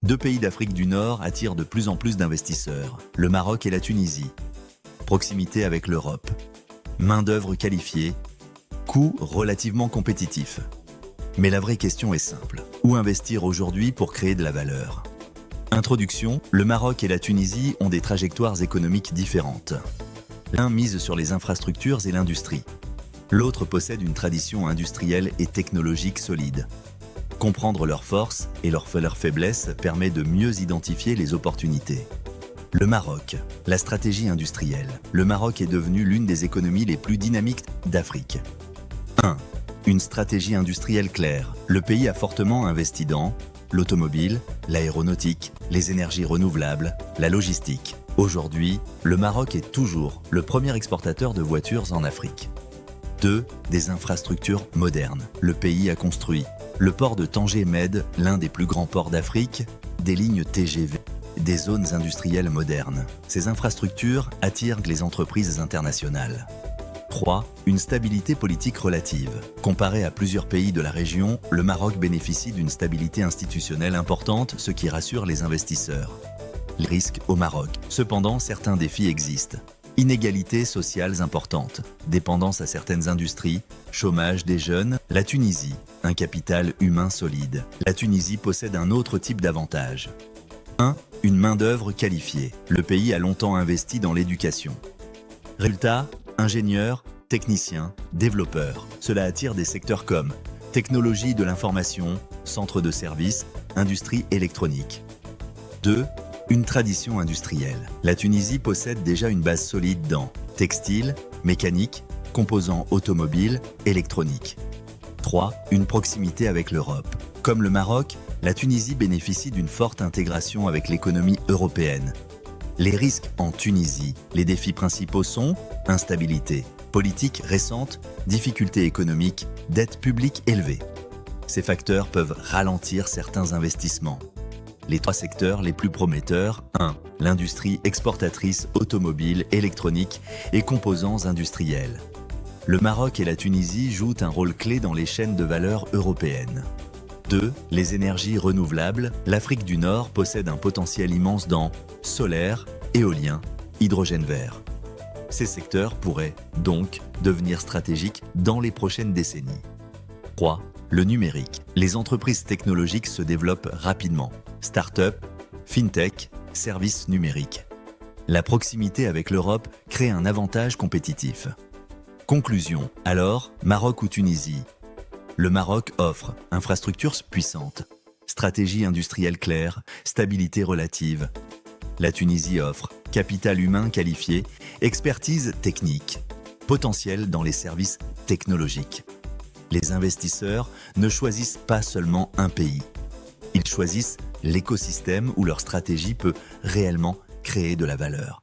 Deux pays d'Afrique du Nord attirent de plus en plus d'investisseurs, le Maroc et la Tunisie. Proximité avec l'Europe. Main-d'œuvre qualifiée. Coût relativement compétitif. Mais la vraie question est simple. Où investir aujourd'hui pour créer de la valeur? Introduction, le Maroc et la Tunisie ont des trajectoires économiques différentes. L'un mise sur les infrastructures et l'industrie. L'autre possède une tradition industrielle et technologique solide. Comprendre leurs forces et leurs faiblesses permet de mieux identifier les opportunités. Le Maroc, la stratégie industrielle. Le Maroc est devenu l'une des économies les plus dynamiques d'Afrique. 1. Une stratégie industrielle claire. Le pays a fortement investi dans l'automobile, l'aéronautique, les énergies renouvelables, la logistique. Aujourd'hui, le Maroc est toujours le premier exportateur de voitures en Afrique. 2. Des infrastructures modernes. Le pays a construit le port de Tanger-Med, l'un des plus grands ports d'Afrique, des lignes TGV, des zones industrielles modernes. Ces infrastructures attirent les entreprises internationales. 3. Une stabilité politique relative. Comparé à plusieurs pays de la région, le Maroc bénéficie d'une stabilité institutionnelle importante, ce qui rassure les investisseurs. Les risques au Maroc. Cependant, certains défis existent. Inégalités sociales importantes, dépendance à certaines industries, chômage des jeunes. La Tunisie, un capital humain solide. La Tunisie possède un autre type d'avantage. 1. Une main-d'œuvre qualifiée. Le pays a longtemps investi dans l'éducation. Résultat, ingénieurs, techniciens, développeurs. Cela attire des secteurs comme technologie de l'information, centres de services, industrie électronique. 2. Une tradition industrielle. La Tunisie possède déjà une base solide dans textile, mécanique, composants automobiles, électronique. 3. Une proximité avec l'Europe. Comme le Maroc, la Tunisie bénéficie d'une forte intégration avec l'économie européenne. Les risques en Tunisie. Les défis principaux sont instabilité, politique récente, difficultés économiques, dette publique élevée. Ces facteurs peuvent ralentir certains investissements. Les 3 secteurs les plus prometteurs. 1. L'industrie exportatrice automobile, électronique et composants industriels. Le Maroc et la Tunisie jouent un rôle clé dans les chaînes de valeur européennes. 2. Les énergies renouvelables. L'Afrique du Nord possède un potentiel immense dans solaire, éolien, hydrogène vert. Ces secteurs pourraient donc devenir stratégiques dans les prochaines décennies. 3. Le numérique. Les entreprises technologiques se développent rapidement. Start-up, fintech, services numériques. La proximité avec l'Europe crée un avantage compétitif. Conclusion. Alors, Maroc ou Tunisie? Le Maroc offre infrastructures puissantes, stratégie industrielle claire, stabilité relative. La Tunisie offre capital humain qualifié, expertise technique, potentiel dans les services technologiques. Les investisseurs ne choisissent pas seulement un pays. Ils choisissent l'écosystème où leur stratégie peut réellement créer de la valeur.